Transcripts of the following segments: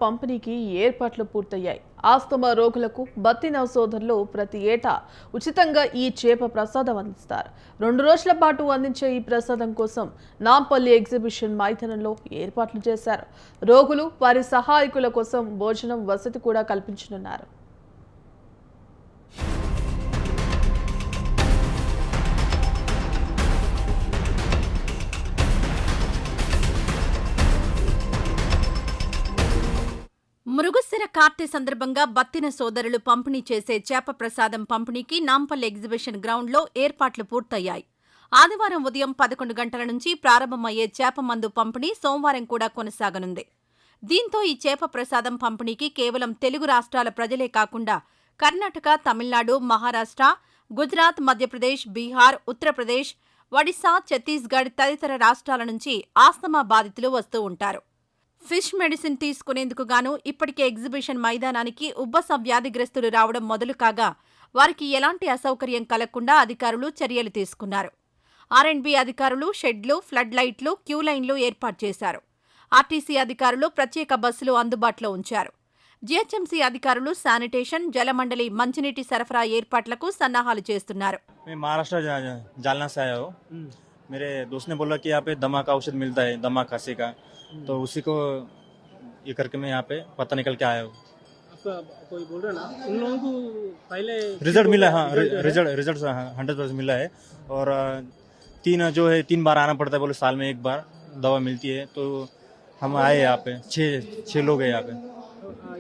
పంపిణీకి ఏర్పాట్లు పూర్తయ్యాయి. ఆస్తమా రోగులకు బత్తిన సోదరులు ప్రతి ఏటా ఉచితంగా ఈ చేప ప్రసాదం అందిస్తారు. 2 రోజుల పాటు అందించే ఈ ప్రసాదం కోసం నాంపల్లి ఎగ్జిబిషన్ మైదానంలో ఏర్పాట్లు చేశారు. రోగులు వారి సహాయకుల కోసం భోజనం వసతి కూడా కల్పించనున్నారు. మృగశిర కార్తె సందర్భంగా బత్తిన సోదరులు పంపిణీ చేసే చేప ప్రసాదం పంపిణీకి నాంపల్లి ఎగ్జిబిషన్ గ్రౌండ్లో ఏర్పాట్లు పూర్తయ్యాయి. ఆదివారం ఉదయం 11 గంటల నుంచి ప్రారంభమయ్యే చేప మందు పంపిణీ సోమవారం కూడా కొనసాగనుంది. దీంతో ఈ చేప ప్రసాదం పంపిణీకి కేవలం తెలుగు రాష్ట్రాల ప్రజలే కాకుండా కర్ణాటక, తమిళనాడు, మహారాష్ట్ర, గుజరాత్, మధ్యప్రదేశ్, బీహార్, ఉత్తరప్రదేశ్, ఒడిశా, ఛత్తీస్గఢ్ తదితర రాష్ట్రాల నుంచి ఆస్తమా బాధితులు వస్తూ ఉంటారు. ఫిష్ మెడిసిన్ తీసుకునేందుకు గాను ఇప్పటికే ఎగ్జిబిషన్ మైదానానికి ఉబ్బస వ్యాధిగ్రస్తులు రావడం మొదలు కాగా వారికి ఎలాంటి అసౌకర్యం కలగకుండా అధికారులు చర్యలు తీసుకున్నారు. R&B అధికారులు షెడ్లు, ఫ్లడ్ లైట్లు, క్యూ లైన్లు ఏర్పాటు చేశారు. ఆర్టీసీ అధికారులు ప్రత్యేక బస్సులు అందుబాటులో ఉంచారు. జీహెచ్ఎంసీ అధికారులు శానిటేషన్, జలమండలి మంచినీటి సరఫరా ఏర్పాట్లకు సన్నాహాలు చేస్తున్నారు. महाराष्ट्र जालना से आया हूँ। मेरे दोस्त ने बोला कि यहाँ पे दमा का औषध मिलता है, दमा खांसी का, तो उसी को ये करके मैं यहाँ पे पता निकल के आया हूँ। आपका कोई बोल रहा ना उन लोगों को पहले रिजल्ट मिला, हाँ रिजल्ट 100% मिला है। और तीन बार आना पड़ता है, बोले साल में एक बार दवा मिलती है। तो हम आए यहाँ पे, छह लोग हैं यहाँ पे।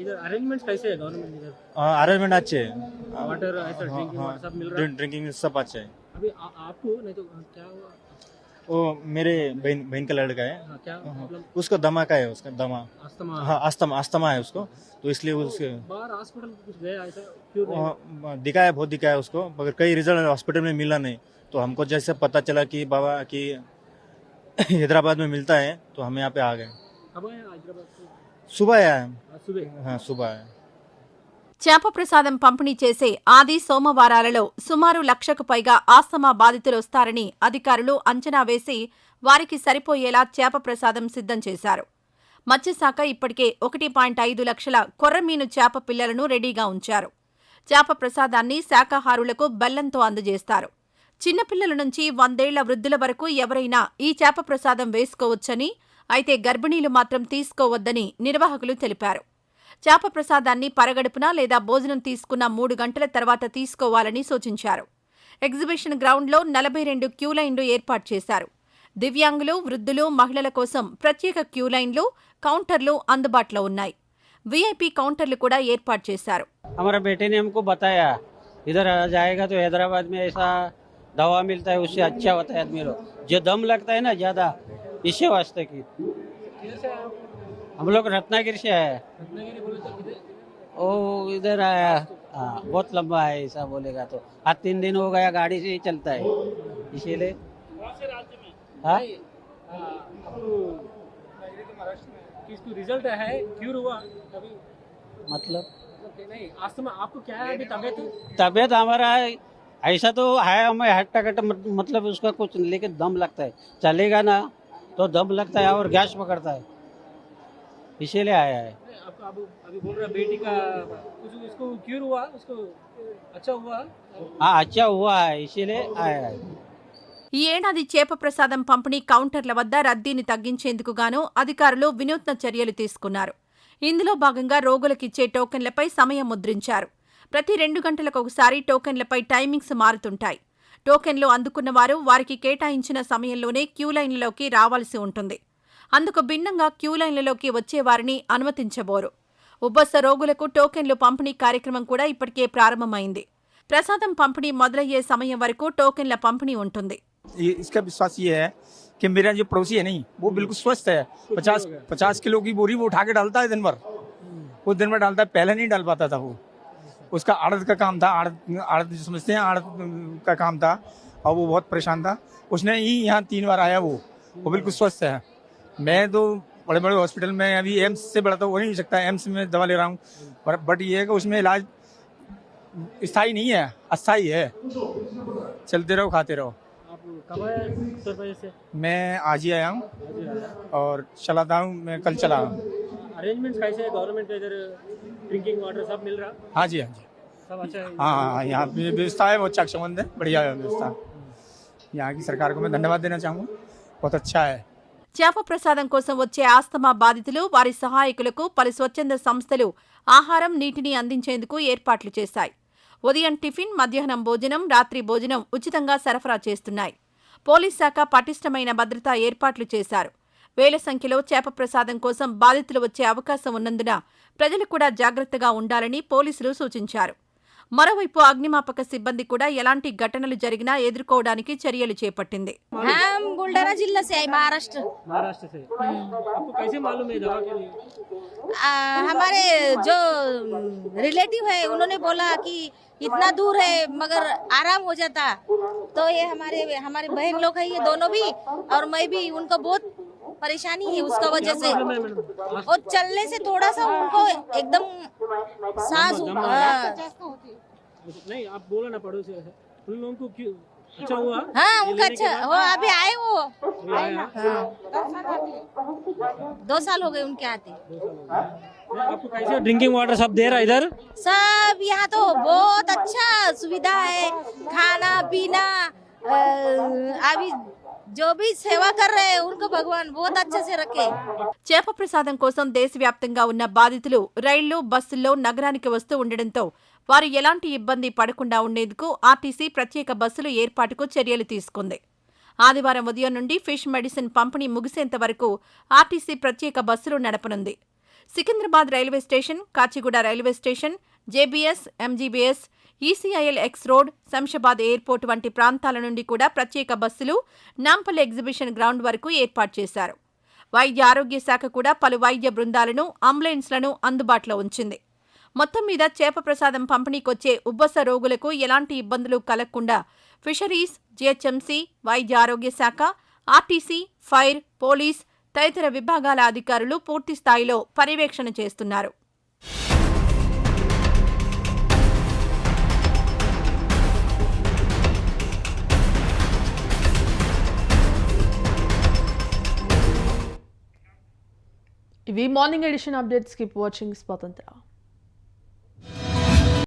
इधर अरेंजमेंट कैसे है गवर्नमेंट इधर? अरेंजमेंट अच्छे है, वाटर ऐसा ड्रिंकिंग वाटर सब मिल रहा है? ड्रिंकिंग सब अच्छा है। अभी आपको नहीं तो क्या हुआ? वो मेरे बहन का लड़का है, हाँ, क्या प्रॉब्लम? उसको दमा का है, उसका दमा, अस्थमा? हाँ अस्थमा है उसको, तो इसलिए उसके बाहर हॉस्पिटल कुछ गया ऐसा क्यों नहीं? दिखाया, बहुत दिखाया उसको, मगर कई रिजल्ट हॉस्पिटल में मिला नहीं। तो हमको जैसे पता चला कि बाबा कि हैदराबाद में मिलता है, तो हम यहाँ पे आ गए। कब आए हैदराबाद से? सुबह आया है, सुबह? हाँ सुबह आया। చేప ప్రసాదం పంపిణీ చేసే ఆది సోమవారాలలో సుమారు 1,00,000కు పైగా ఆస్తమా బాధితులు వస్తారని అధికారులు అంచనా వేసి వారికి సరిపోయేలా చేప ప్రసాదం సిద్ధం చేశారు. మత్స్యశాఖ ఇప్పటికే 1.5 లక్షల కొర్రమీను చేప పిల్లలను రెడీగా ఉంచారు. చేప ప్రసాదాన్ని శాకాహారులకు బెల్లంతో అందజేస్తారు. చిన్నపిల్లల నుంచి 100 ఏళ్ల వృద్ధుల వరకు ఎవరైనా ఈ చేప ప్రసాదం వేసుకోవచ్చని, అయితే గర్భిణీలు మాత్రం తీసుకోవద్దని నిర్వాహకులు తెలిపారు. చేప ప్రసాదాన్ని పరగడుపున లేదా భోజనం తీసుకున్న 3 గంటల తర్వాత తీసుకోవాలని సూచించారు. ఎగ్జిబిషన్ గ్రౌండ్లో 42 క్యూ లైన్లు ఏర్పాటు చేశారు. దివ్యాంగులు, వృద్ధులు, మహిళల కోసం ప్రత్యేక క్యూ లైన్లు, కౌంటర్లు అందుబాటులో ఉన్నాయి. వీఐపీ కౌంటర్లు కూడా ఏర్పాటు చేశారు. हमारे बेटे ने हमको बताया इधर जाएगा तो हैदराबाद में ऐसा दवा मिलता है, उससे अच्छा होता है आदमी लोग जो दम लगता है ना ज्यादा, इससे वास्ते की हम लोग रत्नागिरी से आए। ओ इधर आया, हाँ बहुत लंबा है ऐसा बोलेगा तो, आज 3 दिन हो गया गाड़ी से ही चलता है, इसीलिए हाँ किसको रिजल्ट है क्यों हुआ अभी? मतलब नहीं अस्थमा आपको क्या है अभी? तबीयत हमारा ऐसा तो है, हमें हट्टा मतलब उसका कुछ, लेकिन दम लगता है, चलेगा ना तो दम लगता है और गैस पकड़ता है, इसीलिए आया है। आपका अभी बोल रहा बेटी का कुछ उसको क्योर हुआ, उसको अच्छा हुआ? हाँ अच्छा हुआ है, इसीलिए आया है। ఈ ఏడాది చేప ప్రసాదం పంపిణీ కౌంటర్ల వద్ద రద్దీని తగ్గించేందుకు గాను అధికారులు వినూత్న చర్యలు తీసుకున్నారు. ఇందులో భాగంగా రోగులకిచ్చే టోకెన్లపై సమయం ముద్రించారు. ప్రతి 2 గంటలకొకసారి టోకెన్లపై టైమింగ్స్ మారుతుంటాయి. టోకెన్లు అందుకున్నవారు వారికి కేటాయించిన సమయంలోనే క్యూ లైన్లలోకి రావాల్సి ఉంటుంది. అందుకు భిన్నంగా క్యూ లైన్లలోకి వచ్చేవారిని అనుమతించబోరు. ఉబ్బస రోగులకు టోకెన్లు పంపిణీ కార్యక్రమం కూడా ఇప్పటికే ప్రారంభమైంది. ప్రసాదం పంపిణీ మొదలయ్యే సమయం వరకు టోకెన్ల పంపిణీ ఉంటుంది. इसका विश्वास ये है कि मेरा जो पड़ोसी है नहीं वो बिल्कुल स्वस्थ है। 50 किलो की बोरी वो उठा के डालता है दिन भर, वो दिन भर डालता है, पहले नहीं डाल पाता था वो, उसका आड़त का काम था, आड़त जो समझते हैं आड़त का काम था, और वो बहुत परेशान था। उसने ही यहाँ 3 बार आया, वो बिल्कुल स्वस्थ है। मैं तो बड़े बड़े हॉस्पिटल में अभी एम्स से बड़ा तो हो नहीं सकता, एम्स में दवा ले रहा हूँ, बट ये है कि उसमें इलाज स्थायी नहीं है, अस्थायी है, चलते रहो खाते रहो। आप कब आए उत्तर प्रदेश से? मैं आज ही आया हूँ और चलाता हूँ, मैं कल चला हूँ। अरेंजमेंट्स कैसे है गवर्नमेंट का इधर ड्रिंकिंग वाटर सब मिल रहा हाँ जी, हाँ जी। सब अच्छा है हाँ हाँ, यहाँ पे व्यवस्था है, वो अच्छा संबंध है, बढ़िया व्यवस्था। यहाँ की सरकार को मैं धन्यवाद देना चाहूँगा, बहुत अच्छा है। చేప ప్రసాదం కోసం వచ్చే ఆస్తమా బాధితులు వారి సహాయకులకు పలు స్వచ్ఛంద సంస్థలు ఆహారం నీటిని అందించేందుకు ఏర్పాట్లు చేశాయి. ఉదయం టిఫిన్, మధ్యాహ్నం భోజనం, రాత్రి భోజనం ఉచితంగా సరఫరా చేస్తున్నాయి. పోలీస్ శాఖ పటిష్టమైన భద్రతా ఏర్పాట్లు చేశారు. వేల సంఖ్యలో చేప ప్రసాదం కోసం బాధితులు వచ్చే అవకాశం ఉన్నందున ప్రజలు కూడా జాగ్రత్తగా ఉండాలని పోలీసులు సూచించారు. మరోవైపు అగ్నిమాపక సిబ్బంది కూడా ఎలాంటి ఘటనలు జరిగినా ఎదుర్కోవడానికి చర్యలు చేపట్టింది. हम बुल्ढाना जिला से आए, महाराष्ट्र। महाराष्ट्र से आपको कैसे मालूम है दवा के लिए हमारे जो रिलेटिव है उन्होंने बोला कि इतना दूर है मगर आराम हो जाता, तो ये हमारे बहन लोग है, ये दोनों भी और मैं भी, उनको बहुत परेशानी है उसका वजह से, और चलने से थोड़ा सा उनको एकदम सांस नहीं आप बोलो ना पड़ोसी से उन लोगों को क्यों अच्छा हुआ हाँ उनका अच्छा वो अभी आए वो आया? हाँ। 2 साल हो गए उनके आते। आपको कैसे ड्रिंकिंग वाटर सब दे रहा है इधर सब यहाँ तो बहुत अच्छा सुविधा है, खाना पीना, अभी जो भी सेवा कर रहे हैं उनको भगवान बहुत अच्छे से रखे। చేప ప్రసాదం కోసం దేశవ్యాప్తంగా ఉన్న బాధితులు రైళ్లు, బస్సుల్లో నగరానికి వస్తూ ఉండడంతో వారు ఎలాంటి ఇబ్బంది పడకుండా ఉండేందుకు ఆర్టీసీ ప్రత్యేక బస్సులు ఏర్పాటుకు చర్యలు తీసుకుంది. ఆదివారం ఉదయం నుండి ఫిష్ మెడిసిన్ పంపిణీ ముగిసేంత వరకు ఆర్టీసీ ప్రత్యేక బస్సులు నడపనుంది. Secunderabad railway station, Kachiguda railway station, JBS, MGBS, ECIL X road, Shamshabad airport వంటి ప్రాంతాల నుండి కూడా ప్రత్యేక బస్సులు నాంపల్లి ఎగ్జిబిషన్ గ్రౌండ్ వరకు ఏర్పాటు చేశారు. వైద్య ఆరోగ్య శాఖ కూడా పలు వైద్య బృందాలను, అంబులెన్స్లను అందుబాటులో ఉంచింది. మొత్తం మీద చేప ప్రసాదం పంపిణీకొచ్చే ఉబ్బస రోగులకు ఎలాంటి ఇబ్బందులు కలగకుండా ఫిషరీస్, జీహెచ్ఎంసీ, వైద్య ఆరోగ్య శాఖ, ఆర్టీసీ, ఫైర్, పోలీస్ తదితర విభాగాల అధికారులు పూర్తి స్థాయిలో పర్యవేక్షణ చేస్తున్నారు. ఇవి morning edition updates. Keep watching స్వతంత్ర.